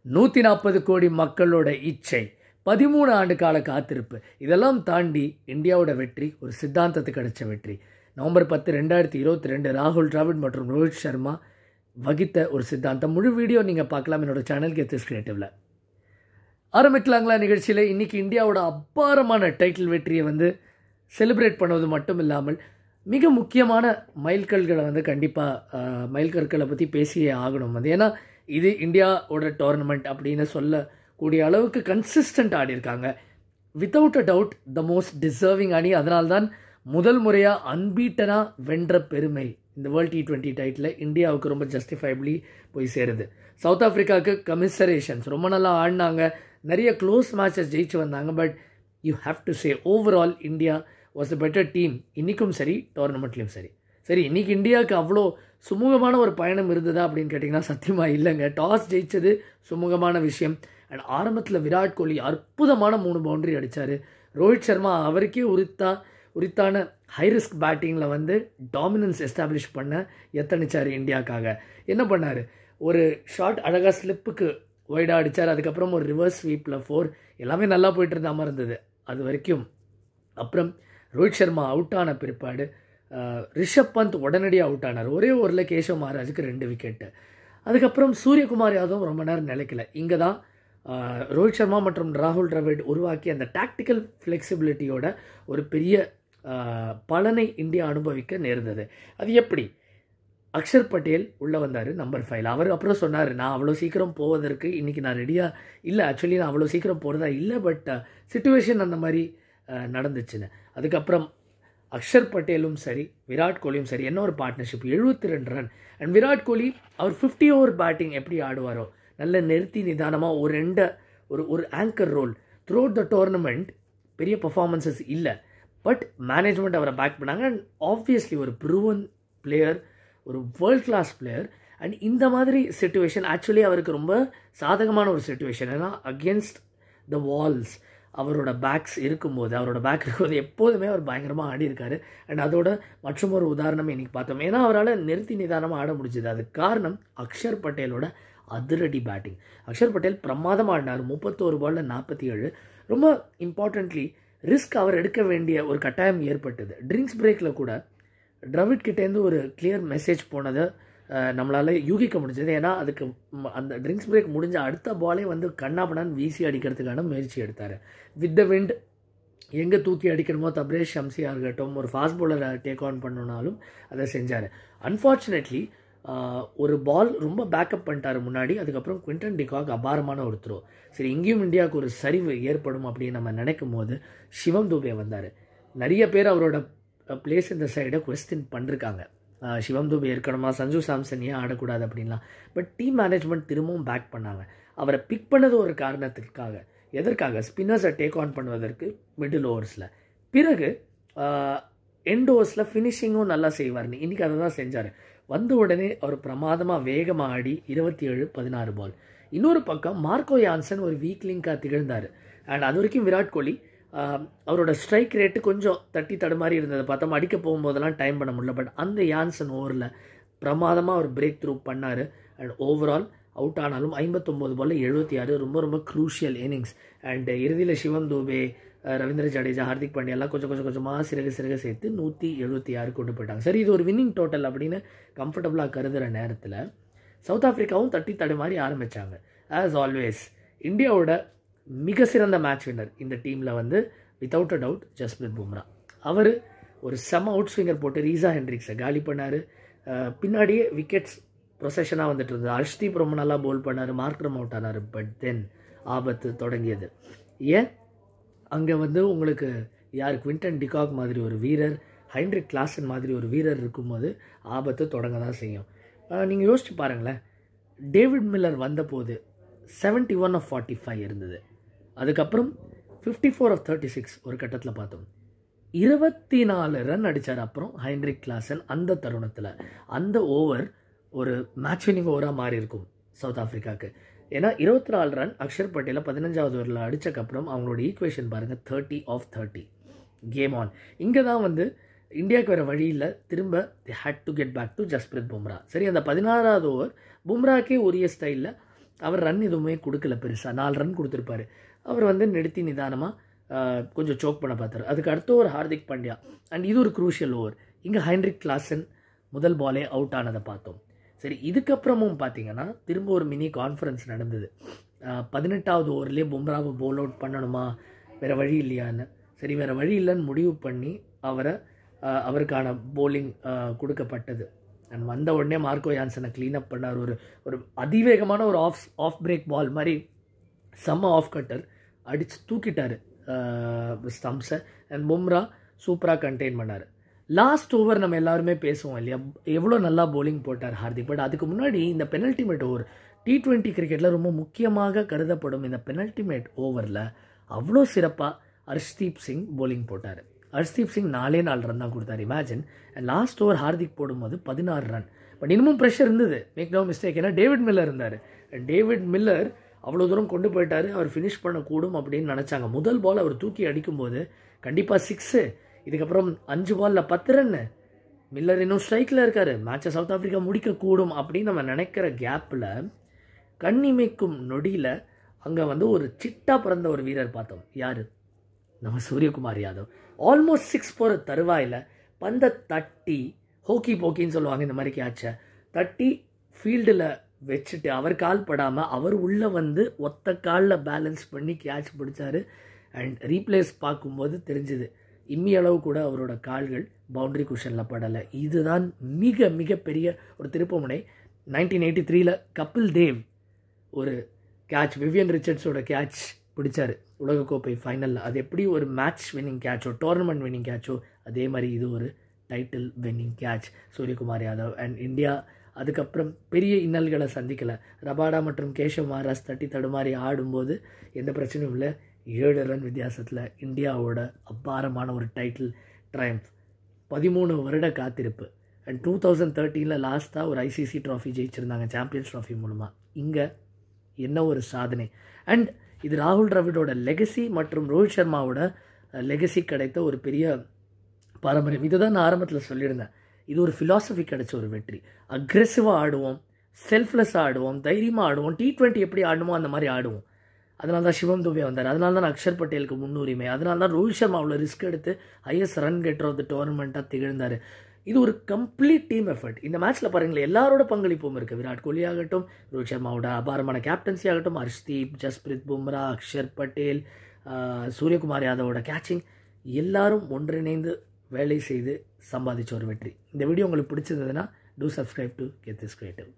140 கோடி மக்களோட இச்சை, 13 ஆண்டு கால காத்திருப்பு, இதெல்லாம் தாண்டி இந்தியாவோட வெற்றி ஒரு சித்தாந்தத்துக்கு கிடைச்ச வெற்றி. நவம்பர் 10, 2022 ராகுல் டிராவிட் மற்றும் ரோஹித் சர்மா வகித்த ஒரு சித்தாந்தம். முழு வீடியோ நீங்கள் பார்க்கலாம் என்னோட சேனல் கெத்திஸ் கிரியேட்டிவில். ஆரம்பிக்கலாங்களா நிகழ்ச்சியில். இன்றைக்கி இந்தியாவோட அப்பாரமான டைட்டில் வெற்றியை செலிப்ரேட் பண்ணுவது மட்டும் இல்லாமல் மிக முக்கியமான மைல்கல்களை கண்டிப்பாக மைல்கற்களை பற்றி பேசியே ஆகணும். ஏன்னா இது இந்தியாவோட டோர்னமெண்ட் அப்படின்னு சொல்லக்கூடிய அளவுக்கு கன்சிஸ்டன்ட் ஆடி இருக்காங்க. Without a doubt the most deserving அணி. அதனால்தான் முதல் முறையாக அன்பீட்டனாக வென்ற பெருமை இந்த வேர்ல்ட் T20 டைட்டில் இந்தியாவுக்கு ரொம்ப ஜஸ்டிஃபைபிளி போய் சேருது. சவுத் ஆஃப்ரிக்காவுக்கு கமிசரேஷன்ஸ், ரொம்ப நல்லா ஆடினாங்க, நிறைய க்ளோஸ் மேட்சஸ் ஜெயிச்சு வந்தாங்க. But you have to say overall India was a better team. இன்றைக்கும் சரி, டோர்னமெண்ட்லேயும் சரி. இன்றைக்கி இந்தியாவுக்கு அவ்வளோ சுமூகமான ஒரு பயணம் இருந்ததா அப்படின்னு கேட்டிங்கன்னா சத்தியமாக இல்லைங்க. டாஸ் ஜெயிச்சது சுமூகமான விஷயம். அண்ட் ஆரம்பத்தில் விராட் கோலி அற்புதமான 3 பவுண்டரி அடித்தார். ரோஹித் சர்மா அவருக்கே உரித்தான ஹை ரிஸ்க் பேட்டிங்கில் டாமினன்ஸ் எஸ்டாப்ளிஷ் பண்ண எத்தனிச்சார் இந்தியாவுக்காக. என்ன பண்ணார், ஒரு ஷாட் அழகாக ஸ்லிப்புக்கு ஒய்டாக அடித்தார். அதுக்கப்புறம் ஒரு ரிவர்ஸ் ஸ்வீப்பில் 4, எல்லாமே நல்லா போயிட்டு இருந்த மாதிரி இருந்தது அது வரைக்கும். அப்புறம் ரோஹித் சர்மா அவுட் ஆன பிற்பாடு ரிஷப் பந்த் உடனடியாக அவுட் ஆனார். ஒரே ஓவரில் கேஷவ் மகாராஜுக்கு 2 விக்கெட்டு. அதுக்கப்புறம் சூரியகுமார் யாதவ் ரொம்ப நேரம் நிலைக்கல. இங்கே தான் ரோஹித் சர்மா மற்றும் ராகுல் டிராவிட் உருவாக்கி அந்த டாக்டிக்கல் ஃப்ளெக்சிபிலிட்டியோட ஒரு பெரிய பலனை இந்தியா அனுபவிக்க நேர்ந்தது. அது எப்படி? அக்ஷர் பட்டேல் உள்ளே வந்தார், நம்பர் 5. அவர் அப்புறம் சொன்னார், நான் அவ்வளோ சீக்கிரம் போவதற்கு இன்றைக்கி நான் ரெடியாக இல்லை, ஆக்சுவலி நான் அவ்வளோ சீக்கிரம் போகிறதா இல்லை, பட் சிச்சுவேஷன் அந்த மாதிரி நடந்துச்சுன்னு. அதுக்கப்புறம் அக்ஷர் பட்டேலும் சரி, விராட் கோலியும் சரி, என்ன ஒரு partnership, 72 run. And Virat Kohli அவர் 50 ஓவர் பேட்டிங் எப்படி ஆடுவாரோ, நல்ல நிறுத்தி நிதானமாக ஒரு anchor role throughout the tournament. பெரிய பர்ஃபார்மன்ஸஸ் இல்லை, பட் மேனேஜ்மெண்ட் அவரை பேக் பண்ணாங்க. அண்ட் ஆப்வியஸ்லி ஒரு ப்ரூவன் பிளேயர், ஒரு வேர்ல்ட் கிளாஸ் பிளேயர். அண்ட் இந்த மாதிரி சிச்சுவேஷன் ஆக்சுவலி அவருக்கு ரொம்ப சாதகமான ஒரு சிச்சுவேஷன். ஏன்னா அகேன்ஸ்ட் த வால்ஸ் அவரோட பேக் இருக்கும்போது எப்போதுமே அவர் பயங்கரமாக ஆடி இருக்காரு. அண்ட் அதோட மற்றும் ஒரு உதாரணம் இன்றைக்கி பார்த்தோம். ஏன்னா அவரால் நிறுத்தி நிதானமாக ஆட முடிஞ்சுது. அதுக்கு காரணம் அக்ஷர் பட்டேலோட அதிரடி பேட்டிங். அக்ஷர் பட்டேல் பிரமாதமாக ஆடினார். 31 பாலில் 47. ரொம்ப இம்பார்ட்டண்ட்லி ரிஸ்க் அவர் எடுக்க வேண்டிய ஒரு கட்டாயம் ஏற்பட்டது. ட்ரிங்க்ஸ் பிரேக்கில் கூட டிராவிட் கிட்டேருந்து ஒரு கிளியர் மெசேஜ் போனதை நம்மளால் யூகிக்க முடிஞ்சது. ஏன்னா அதுக்கு அந்த ட்ரிங்க்ஸ் பிரேக் முடிஞ்ச அடுத்த பாலே கண்ணாபண்ணான்னு வீசி அடிக்கிறதுக்கான முயற்சி எடுத்தார். வித் த விண்ட் எங்கே தூக்கி அடிக்கணுமோ, தப்ரேஷ் ஷம்சியாக இருக்கட்டும், ஒரு ஃபாஸ்ட் பவுலரை டேக் ஆன் பண்ணணுனாலும் அதை செஞ்சார். அன்ஃபார்ச்சுனேட்லி ஒரு பால் ரொம்ப பேக்கப் பண்ணிட்டார் முன்னாடி. அதுக்கப்புறம் குவிண்டன் டிகாக் அபாரமான ஒரு த்ரோ. சரி, இங்கேயும் இந்தியாவுக்கு ஒரு சரிவு ஏற்படும் அப்படின்னு நம்ம நினைக்கும் போது சிவம் துபே வந்தார். நிறைய பேர் அவரோட பிளேஸ் இந்த சைடை குவெஸ்டின் பண்ணிருக்காங்க. சிவம் துபே இருக்கணுமா, சஞ்சு சாம்சன் ஏன் ஆடக்கூடாது அப்படின்லாம். பட் டீம் மேனேஜ்மெண்ட் திரும்பவும் பேக் பண்ணாங்க. அவரை பிக் பண்ணது ஒரு காரணத்துக்காக. எதற்காக? ஸ்பின்னர்ஸை டேக் ஆன் பண்ணுவதற்கு மிடில் ஓவர்ஸில். பிறகு எண்ட் ஓவர்ஸில் ஃபினிஷிங்கும் நல்லா செய்வார்னு இன்றைக்கி அதை தான் செஞ்சார். வந்த உடனே அவர் பிரமாதமாக வேகமாக ஆடி 27-16 பால். இன்னொரு பக்கம் மார்க்கோ யான்சன் ஒரு வீக் லிங்காக திகழ்ந்தார். அண்ட் அது வரைக்கும் விராட் கோலி அவரோட ஸ்ட்ரைக் ரேட்டு கொஞ்சம் தடுமாறி இருந்ததை பார்த்தோம். அடிக்க போகும்போதெல்லாம் டைம் பண்ண முடியல. பட் அந்த யான்சன் ஓவரில் பிரமாதமாக ஒரு பிரேக் த்ரூ பண்ணார். அண்ட் ஓவரால் அவுட் ஆனாலும் 59 பாலில் 76 ரொம்ப க்ரூஷியல் இன்னிங்ஸ். அண்ட் இறுதியில் சிவம் துபே, ரவீந்திர ஜடேஜா, ஹார்திக் பாண்டியாலாம் கொஞ்சமாக சிறகு சேர்த்து 176 கொண்டு போயிட்டாங்க. சரி, இது ஒரு வின்னிங் டோட்டல் அப்படின்னு கம்ஃபர்டபுளாக கருதுகிற நேரத்தில் சவுத் ஆஃப்ரிக்காவும் தடுமாறி ஆரம்பித்தாங்க. ஆஸ் ஆல்வேஸ் இந்தியாவோட மிக சிறந்த மேட்ச் வின்னர் இந்த டீமில் without a doubt Jasprit Bumrah. அவர் ஒரு செம அவுட் ஸ்விங்கர் போட்டு ரீசா ஹென்ட்ரிக்ஸை காலி பண்ணார். பின்னாடியே விக்கெட்ஸ் ப்ரொசஷனாக இருந்தது. ஹர்ஷ்தீப் ரொம்ப நல்லா பவுல் பண்ணார், மார்க்ரம் அவுட் ஆனார். பட் தென் ஆபத்து தொடங்கியது. ஏன் அங்கே உங்களுக்கு யார், குவிண்டன் டிகாக் மாதிரி ஒரு வீரர், ஹென்ரிக் கிளாசன் மாதிரி ஒரு வீரர் இருக்கும்போது ஆபத்து தொடங்க தான் செய்யும். நீங்கள் யோசிச்சு பாருங்களேன், டேவிட் மில்லர் வந்தபோது 71 of 45 இருந்தது. அதுக்கப்புறம் 54 of 36 ஒரு கட்டத்தில் பார்த்தோம். 24 ரன் அடித்தார். அப்புறம் ஹென்ரிக் கிளாசன் அந்த தருணத்தில் அந்த ஓவர் ஒரு மேட்ச் வின்னிங் ஓவராக மாறி இருக்கும் சவுத் ஆஃப்ரிக்காவுக்கு. ஏன்னா 24 ரன் அக்ஷர் பட்டேலை 15வது ஓவரில் அடித்தக்கப்புறம் அவங்களோட ஈக்குவேஷன் பாருங்கள், 30 of 30 கேம் ஆன். இங்கே தான் இந்தியாவுக்கு வேறு வழியில் திரும்ப they had to get back to Jasprit Bumrah. சரி, அந்த 16வது ஓவர் பும்ராக்கே உரிய ஸ்டைலில் அவர் ரன் எதுவுமே கொடுக்கல பெருசாக, 4 ரன் கொடுத்துருப்பாரு. அவர் வந்து நிறுத்தி நிதானமாக கொஞ்சம் சோக் பண்ண பார்த்தார். அதுக்கு அடுத்த ஒரு ஹார்திக் பாண்டியா அண்ட் இது ஒரு குரூஷியல் ஓவர். இங்கே ஹென்ரிக் கிளாசன் முதல் பாலே அவுட் ஆனதை பார்த்தோம். சரி, இதுக்கப்புறமும் பார்த்தீங்கன்னா திரும்ப ஒரு மினி கான்ஃபரன்ஸ் நடந்தது. 18வது ஓவர்லேயே பும்ராவை போல் அவுட் பண்ணணுமா, வேறு வழி இல்லையான்னு. சரி, வேறு வழி இல்லைன்னு முடிவு பண்ணி அவருக்கான போலிங் கொடுக்கப்பட்டது. அண்ட் வந்த உடனே மார்க்கோ யான்சனை க்ளீனப் பண்ணார். ஒரு அதிவேகமான ஒரு ஆஃப் பிரேக் பால் மாதிரி செம்ம ஆஃப் கட்டர் அடித்து தூக்கிட்டார் ஸ்டம்ப்ஸை. அண்ட் பும்ரா சூப்பராக கண்டெயின் பண்ணார். லாஸ்ட் ஓவர் நம்ம எல்லாருமே பேசுவோம் இல்லையா, எவ்வளோ நல்லா போலிங் போட்டார் ஹார்திக். பட் அதுக்கு முன்னாடி இந்த பெனல்டிமேட் ஓவர் T20 கிரிக்கெட்டில் ரொம்ப முக்கியமாக கருதப்படும் இந்த பெனல்டிமேட் ஓவரில் அவ்வளோ சிறப்பாக ஹர்ஷ்தீப் சிங் போலிங் போட்டார். ஹர்ஷ்தீப் சிங் 4 ரன் தான் கொடுத்தார், imagine. And last over Hardik போடும்போது 16 ரன். பட் இன்னமும் ப்ரெஷர் இருந்தது, மேக் நோ மிஸ்டேக். ஏன்னா டேவிட் மில்லர் இருந்தார். டேவிட் மில்லர் அவ்வளோ தூரம் கொண்டு போயிட்டார், அவர் ஃபினிஷ் பண்ணக்கூடும் அப்படின்னு நினச்சாங்க. முதல் பால் அவர் தூக்கி அடிக்கும்போது கண்டிப்பாக 6, இதுக்கப்புறம் 5 பாலில் 10 ரன்னு. மில்லர் இன்னும் ஸ்ட்ரைக்கில் இருக்கார், மேட்சை சவுத் ஆஃப்ரிக்கா முடிக்கக்கூடும் அப்படின்னு நம்ம நினைக்கிற கேப்பில் கண்ணிமைக்கும் நொடியில் அங்கே வந்து ஒரு சிட்டா பிறந்த ஒரு வீரர் பார்த்தோம். யார்? நம்ம சூரியகுமார் யாதவ். ஆல்மோஸ்ட் 6 போகிற தருவாயில் பந்தை தட்டி, ஹோக்கி போக்கின்னு சொல்லுவாங்க இந்த மாதிரி கேட்சை, தட்டி ஃபீல்டில் வச்சுட்டு அவர் கால் படாமல் அவர் உள்ளே வந்து ஒத்த காலில் பேலன்ஸ் பண்ணி கேட்ச் பிடிச்சாரு. அண்ட் ரீப்ளேஸ் பார்க்கும்போது தெரிஞ்சுது இம்மி அளவு கூட அவரோட கால்கள் பவுண்டரி குஷனில் படலை. இதுதான் மிக மிகப்பெரிய ஒரு திருப்புமுனை. 1983 கபில் தேவ் ஒரு கேட்ச், விவியன் ரிச்சர்ட்ஸோட கேட்ச் பிடிச்சார் உலகக்கோப்பை ஃபைனலில். அது எப்படி ஒரு மேட்ச் வின்னிங் கேட்சோ, டோர்னமெண்ட் வின்னிங் கேட்சோ, அதே மாதிரி இது ஒரு title winning catch Suryakumar Yadav. And India அதுக்கப்புறம் பெரிய இன்னல்களை சந்திக்கலை. ரபாடா மற்றும் கேஷவ் மகாராஜ் தட்டி தடுமாறி ஆடும்போது எந்த பிரச்சனையும் இல்லை. 7 ரன் வித்தியாசத்தில் இந்தியாவோட அபாரமான ஒரு டைட்டில் ட்ரையம்ப். 13 வருட காத்திருப்பு. அண்ட் 2013 லாஸ்ட்டாக ஒரு ஐசிசி ட்ராஃபி ஜெயிச்சிருந்தாங்க சாம்பியன்ஸ் ட்ராஃபி மூலமாக. இங்கே என்ன ஒரு சாதனை. அண்ட் இது ராகுல் டிராவிடோட லெகசி மற்றும் ரோஹித் சர்மாவோட லெகசி கிடைத்த ஒரு பெரிய பாரம்பரியம். இதுதான் நான் ஆரம்பத்தில் சொல்லியிருந்தேன், இது ஒரு ஃபிலாசபி கிடைச்ச ஒரு வெற்றி. அக்ரெசிவாக ஆடுவோம், செல்ஃப்லெஸ்ஸாக ஆடுவோம், தைரியமாக ஆடுவோம், T20 எப்படி ஆடுமோ அந்த மாதிரி ஆடுவோம். அதனால தான் சிவம் துபே வந்தார், அதனால தான் அக்ஷர் பட்டேலுக்கு முன்னுரிமை, அதனால தான் ரோஹித் சர்மா அவ்வளோ ரிஸ்க் எடுத்து highest run getter of the டோர்னமெண்ட்டாக திகழ்ந்தார். இது ஒரு கம்ப்ளீட் டீம் எஃபர்ட். இந்த மேட்ச்சில் பாருங்களேன், எல்லாரோட பங்களிப்பும் இருக்குது. விராட் கோலி ஆகட்டும், ரோஹித் சர்மாவோட அபாரமான கேப்டன்சி ஆகட்டும், ஹர்ஷ்தீப், ஜஸ்பிரித் பும்ரா, அக்ஷர் பட்டேல், சூரியகுமார் யாதவோட கேட்சிங், எல்லாரும் ஒன்றிணைந்து வேலை செய்து சம்பாதிச்ச ஒரு வெற்றி. இந்த வீடியோ உங்களுக்கு பிடிச்சிருந்ததுன்னா two subscribe to get this creative.